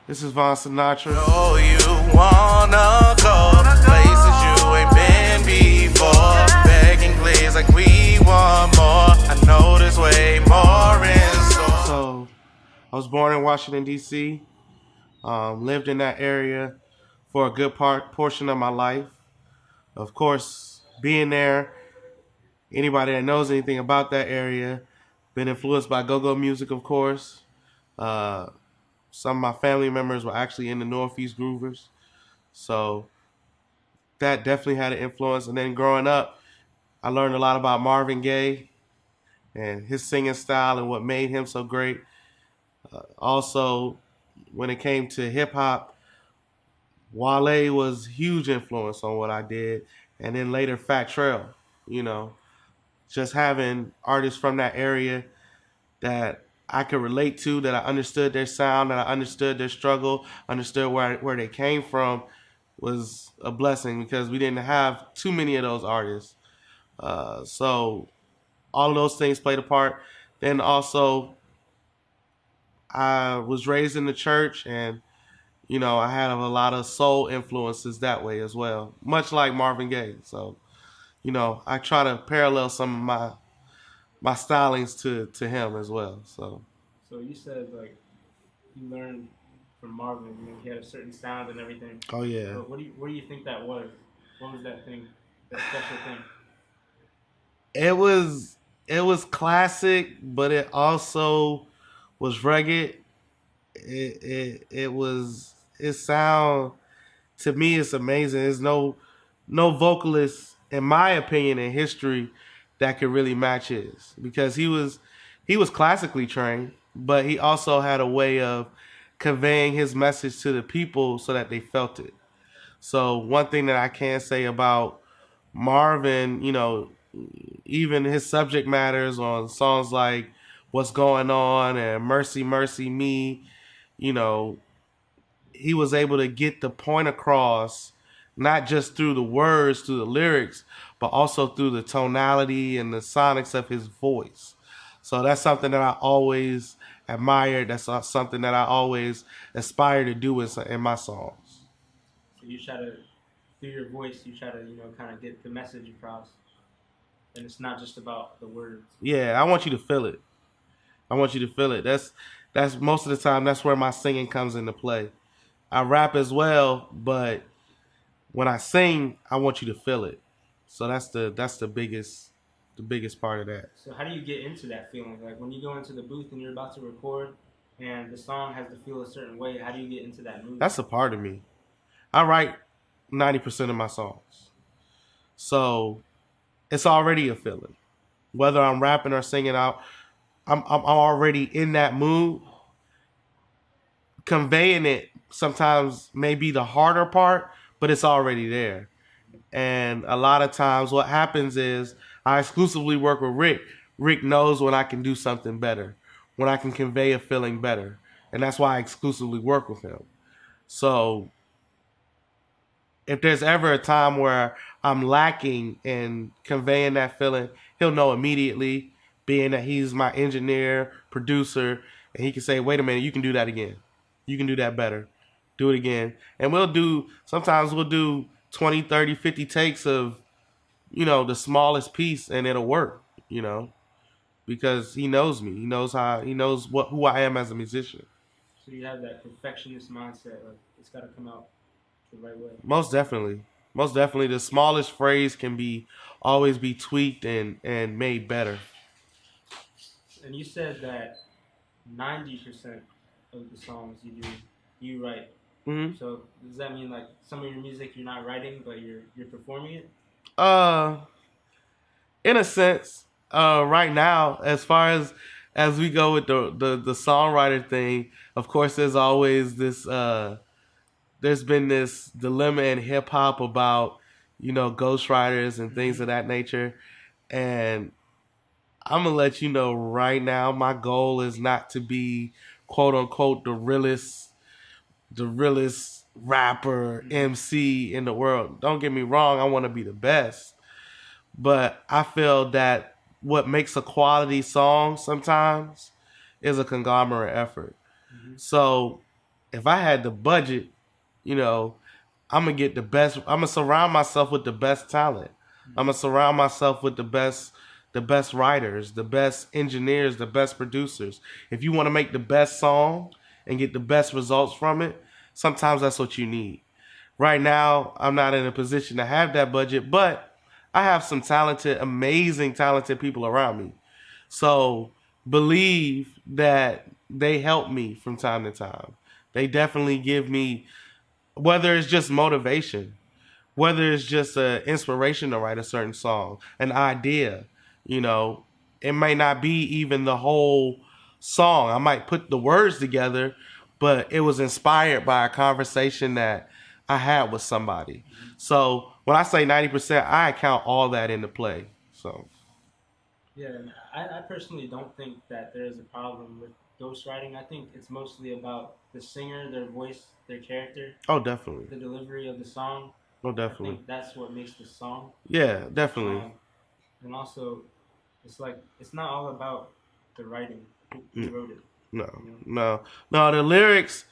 This is Von Sinatra. Oh, you wanna go places you ain't been before. Begging please like we want more. I know there's way more in store. So, I was born in Washington, D.C. Lived in that area for a good portion of my life. Of course, being there, anybody that knows anything about that area, been influenced by go-go music, of course. Uh, some of my family members were actually in the Northeast Groovers. So that definitely had an influence. And then growing up, I learned a lot about Marvin Gaye and his singing style and what made him so great. Also, when it came to hip hop, Wale was huge influence on what I did. And then later Fat Trail, you know, just having artists from that area that I could relate to, that I understood their sound, that I understood their struggle, understood where they came from, was a blessing because we didn't have too many of those artists. So all of those things played a part. Then also, I was raised in the church, and you know I had a lot of soul influences that way as well, much like Marvin Gaye. So you know I try to parallel some of my stylings to him as well. So you said like you learned from Marvin, he had a certain sound and everything. oh yeah. But what do you think that was? What was that thing? That special thing? It was classic, but it also was rugged. It was his sound to me. It's amazing. There's no vocalist, in my opinion, in history that could really match his because he was classically trained, but he also had a way of conveying his message to the people so that they felt it. So one thing that I can say about Marvin, you know, even his subject matters on songs like What's Going On and Mercy, Mercy Me, you know, he was able to get the point across, not just through the words, through the lyrics, but also through the tonality and the sonics of his voice. So that's something that I always admired. That's something that I always aspire to do in my songs. So you try to, through your voice, you try to kind of get the message across, and it's not just about the words. Yeah, I want you to feel it. I want you to feel it. That's most of the time. That's where my singing comes into play. I rap as well, but when I sing, I want you to feel it. So that's the biggest part of that. So how do you get into that feeling? Like when you go into the booth and you're about to record, and the song has to feel a certain way. How do you get into that mood? That's a part of me. I write 90% of my songs, so it's already a feeling. Whether I'm rapping or singing out, I'm already in that mood. Conveying it sometimes may be the harder part, but it's already there. And a lot of times what happens is I exclusively work with Rick. Rick knows when I can do something better, when I can convey a feeling better. And that's why I exclusively work with him. So if there's ever a time where I'm lacking in conveying that feeling, he'll know immediately, being that he's my engineer, producer, and he can say, wait a minute, you can do that again. You can do that better. Do it again. And sometimes we'll do 20, 30, 50 takes of, the smallest piece, and it'll work, because he knows me. He knows who I am as a musician. So you have that perfectionist mindset, like it's got to come out the right way. Most definitely. Most definitely. The smallest phrase can always be tweaked and made better. And you said that 90% of the songs you write. Mm-hmm. So does that mean like some of your music you're not writing, but you're performing it? In a sense, right now, as far as we go with the songwriter thing, of course, there's always this. There's been this dilemma in hip hop about ghostwriters and things of that nature, and I'm gonna let you know right now, my goal is not to be quote unquote the realest rapper MC in the world. Don't get me wrong, I want to be the best, but I feel that what makes a quality song sometimes is a conglomerate effort. Mm-hmm. So if I had the budget, you know, I'm gonna get the best. I'm gonna surround myself with the best talent. I'm gonna surround myself with the best writers, the best engineers, the best producers. If you want to make the best song and get the best results from it, sometimes that's what you need. Right now, I'm not in a position to have that budget, but I have some talented, amazing, talented people around me. So believe that they help me from time to time. They definitely give me, whether it's just motivation, whether it's just an inspiration to write a certain song, an idea, you know, it may not be even the whole song. I might put the words together, but it was inspired by a conversation that I had with somebody. So when I say 90%, I account all that into play. So Yeah, and I personally don't think that there is a problem with ghostwriting. I think it's mostly about the singer, their voice, their character, oh, definitely, the delivery of the song. oh, I definitely, think that's what makes the song. yeah, definitely. Um, and also, it's like it's not all about the writing. Who wrote it? No, You know? no, no. The lyrics,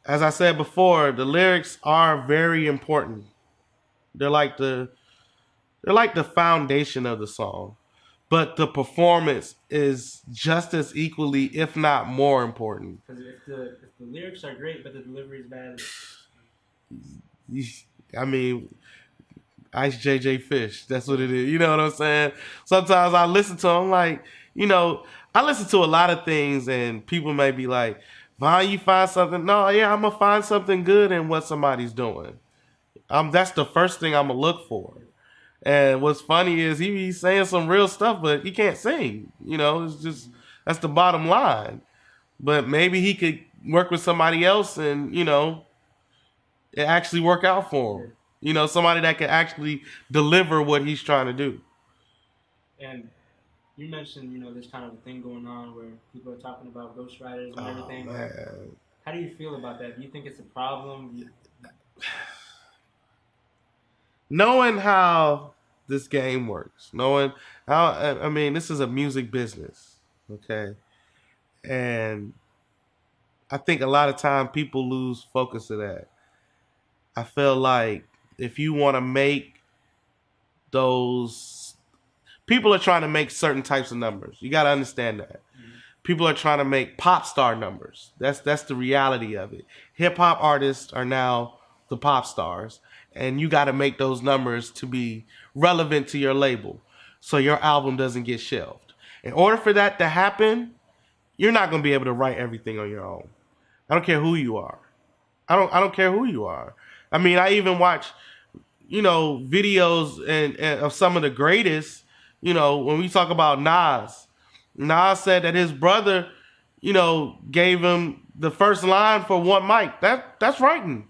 as I said before, the lyrics are very important. They're like the they're like the foundation of the song. But the performance is just as equally, if not more important. Because if the lyrics are great but the delivery is bad, I mean, Ice JJ Fish. That's what it is. You know what I'm saying? Sometimes I listen to them like, I listen to a lot of things and people may be like, Vaughn, you find something? No, yeah, I'm going to find something good in what somebody's doing. That's the first thing I'm going to look for. And what's funny is he be saying some real stuff, but he can't sing. It's just, that's the bottom line. But maybe he could work with somebody else and, it actually work out for him. Somebody that can actually deliver what he's trying to do. And you mentioned, there's kind of a thing going on where people are talking about ghostwriters and everything. Man. How do you feel about that? Do you think it's a problem? Knowing how this game works, knowing how, this is a music business, okay? And I think a lot of time people lose focus of that. I feel like if you want to make those, people are trying to make certain types of numbers. You got to understand that. Mm-hmm. People are trying to make pop star numbers. That's the reality of it. Hip hop artists are now the pop stars, and you got to make those numbers to be relevant to your label, so your album doesn't get shelved. In order for that to happen, you're not going to be able to write everything on your own. I don't care who you are. I don't care who you are. I mean, I even watch, videos and of some of the greatest. When we talk about Nas said that his brother, gave him the first line for one mic. That's writing.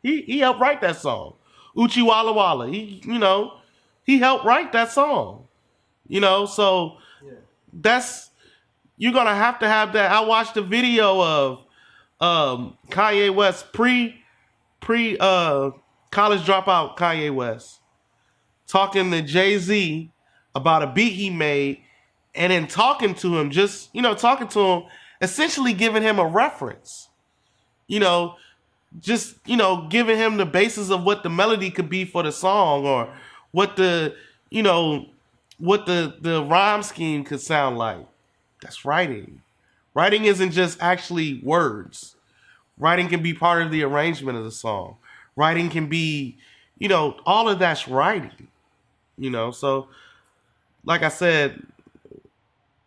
He helped write that song. Uchi Walla Walla. He helped write that song. So that's, you're gonna have to have that. I watched a video of Kanye West pre college dropout Kanye West talking to Jay-Z about a beat he made, and then talking to him, essentially giving him a reference. Giving him the basis of what the melody could be for the song, or what the rhyme scheme could sound like. That's writing. Writing isn't just actually words. Writing can be part of the arrangement of the song. Writing can be, all of that's writing. So like I said,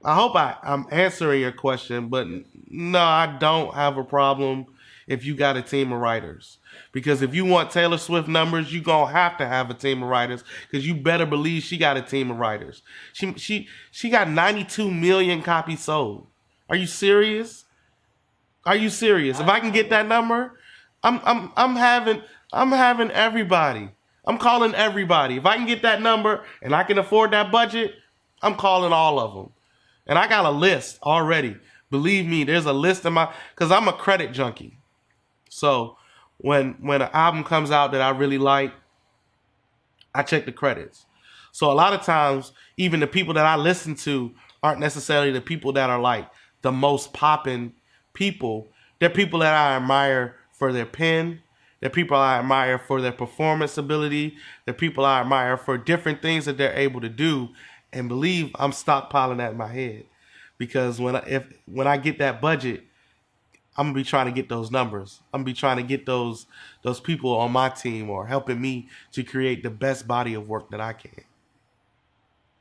I hope I'm answering your question, but no, I don't have a problem if you got a team of writers. Because if you want Taylor Swift numbers, you're going to have a team of writers, because you better believe she got a team of writers. She got 92 million copies sold. Are you serious? If I can get that number, I'm having everybody. I'm calling everybody. If I can get that number and I can afford that budget, I'm calling all of them. And I got a list already. Believe me, there's a list because I'm a credit junkie. So when an album comes out that I really like, I check the credits. So a lot of times, even the people that I listen to aren't necessarily the people that are like the most popping people, They're people that I admire for their pen. They're people I admire for their performance ability. They're people I admire for different things that they're able to do. And believe I'm stockpiling that in my head, because when I get that budget, I'm gonna be trying to get those numbers. I'm gonna be trying to get those people on my team or helping me to create the best body of work that I can.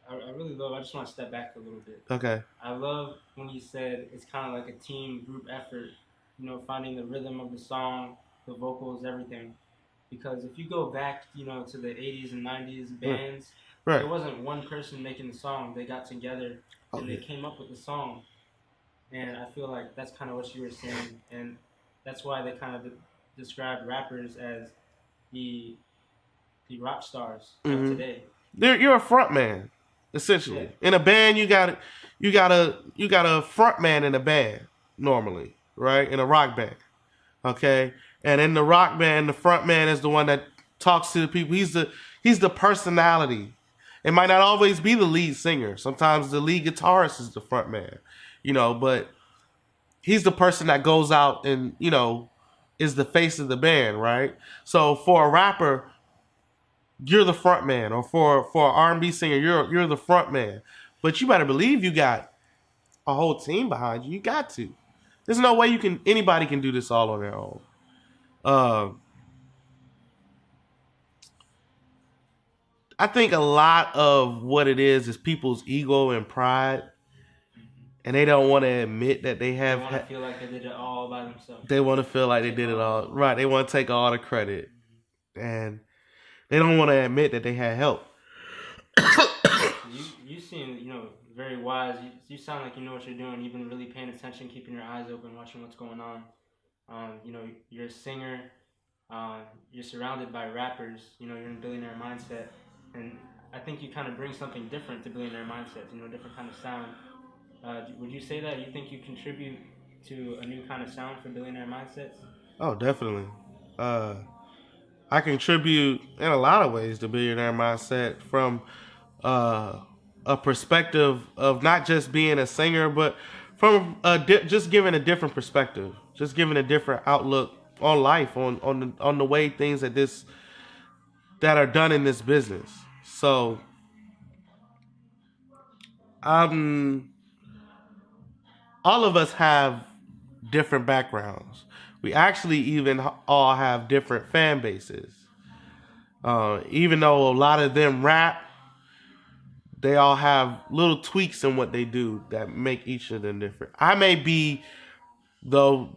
I really love. I just want to step back a little bit. Okay. I love when you said it's kind of like a team group effort. You know, finding the rhythm of the song, the vocals, everything. Because if you go back, you know, to the '80s and '90s bands, Right. there wasn't one person making the song. They got together and they came up with the song. And I feel like that's kind of what you were saying, and that's why they kind of describe rappers as the rock stars of today. You're a front man, essentially. Yeah. In a band, you got a front man in a band normally, right? In a rock band, okay. And in the rock band, the front man is the one that talks to the people. He's the personality. It might not always be the lead singer. Sometimes the lead guitarist is the front man, you know. But he's the person that goes out and, you know, is the face of the band, right? So for a rapper, you're the front man, or for an R&B singer, you're the front man. But you better believe you got a whole team behind you. You got to. There's no way anybody can do this all on their own. I think a lot of what it is people's ego and pride, and they don't want to admit that they have. They want to feel like they did it all by themselves. They want to feel like they did it all right. They want to take all the credit, and they don't want to admit that they had help. You seem, you know, very wise. You sound like you know what you're doing. You've been really paying attention, keeping your eyes open, watching what's going on. You know, you're a singer. You're surrounded by rappers. You know, you're in billionaire mindset, and I think you kind of bring something different to billionaire mindset. You know, different kind of sound. Would you say that you think you contribute to a new kind of sound for billionaire mindsets? Oh, definitely. I contribute in a lot of ways to billionaire mindset from a perspective of not just being a singer, but from just giving a different perspective, just giving a different outlook on life, on the way things that are done in this business. So, all of us have different backgrounds. We actually even all have different fan bases. Even though a lot of them rap, they all have little tweaks in what they do that make each of them different. I may be the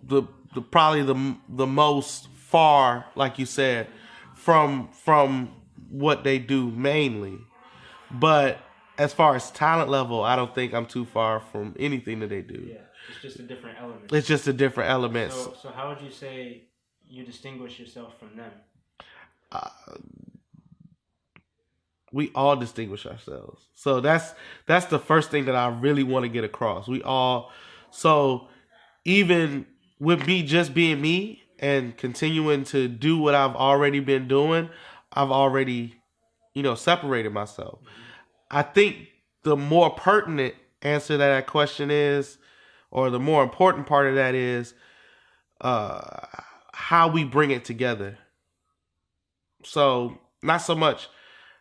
probably the most far, like you said, from what they do mainly. But as far as talent level, I don't think I'm too far from anything that they do. Yeah, it's just a different element. It's just a different element. So how would you say you distinguish yourself from them? We all distinguish ourselves. So that's the first thing that I really want to get across. So even with me just being me and continuing to do what I've already been doing, I've already, separated myself. I think the more pertinent answer to that question is, or the more important part of that is, how we bring it together. So not so much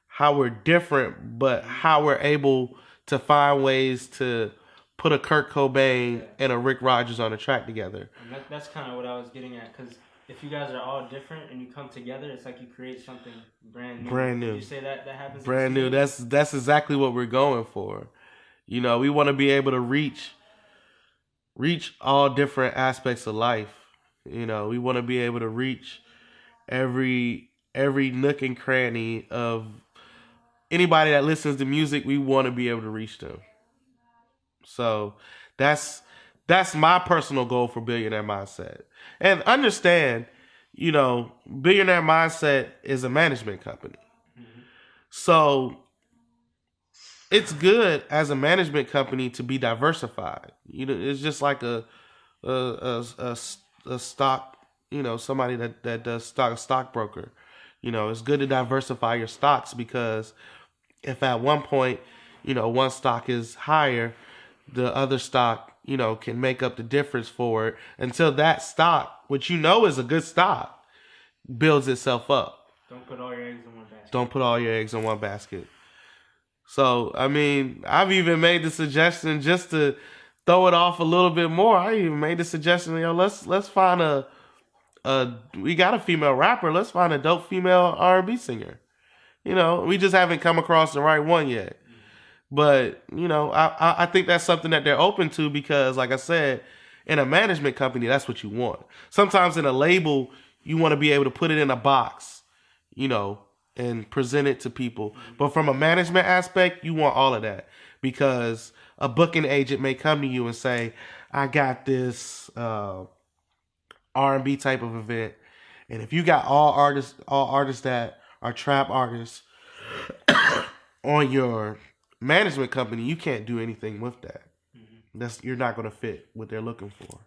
how we're different, but how we're able to find ways to put a Kurt Cobain and a Rick Rogers on a track together. And that's kind of what I was getting at, because if you guys are all different and you come together, it's like you create something brand new. Brand new. Did you say that happens? Brand new. That's exactly what we're going for. We want to be able to reach all different aspects of life. We want to be able to reach every nook and cranny of anybody that listens to music. We want to be able to reach them. So that's my personal goal for Billionaire Mindset. And understand, Billionaire Mindset is a management company. Mm-hmm. So it's good as a management company to be diversified. It's just like a stock, somebody that does stockbroker. It's good to diversify your stocks, because if at one point, one stock is higher, the other stock, can make up the difference for it until that stock, which is a good stock, builds itself up. Don't put all your eggs in one basket. Don't put all your eggs in one basket. So, I mean, I've even made the suggestion just to throw it off a little bit more. I even made the suggestion, let's find we got a female rapper. Let's find a dope female R&B singer. We just haven't come across the right one yet. But, I think that's something that they're open to because, like I said, in a management company, that's what you want. Sometimes in a label, you want to be able to put it in a box, and present it to people. But from a management aspect, you want all of that because a booking agent may come to you and say, I got this R&B type of event. And if you got all artists that are trap artists on your management company, you can't do anything with that. You're not going to fit what they're looking for.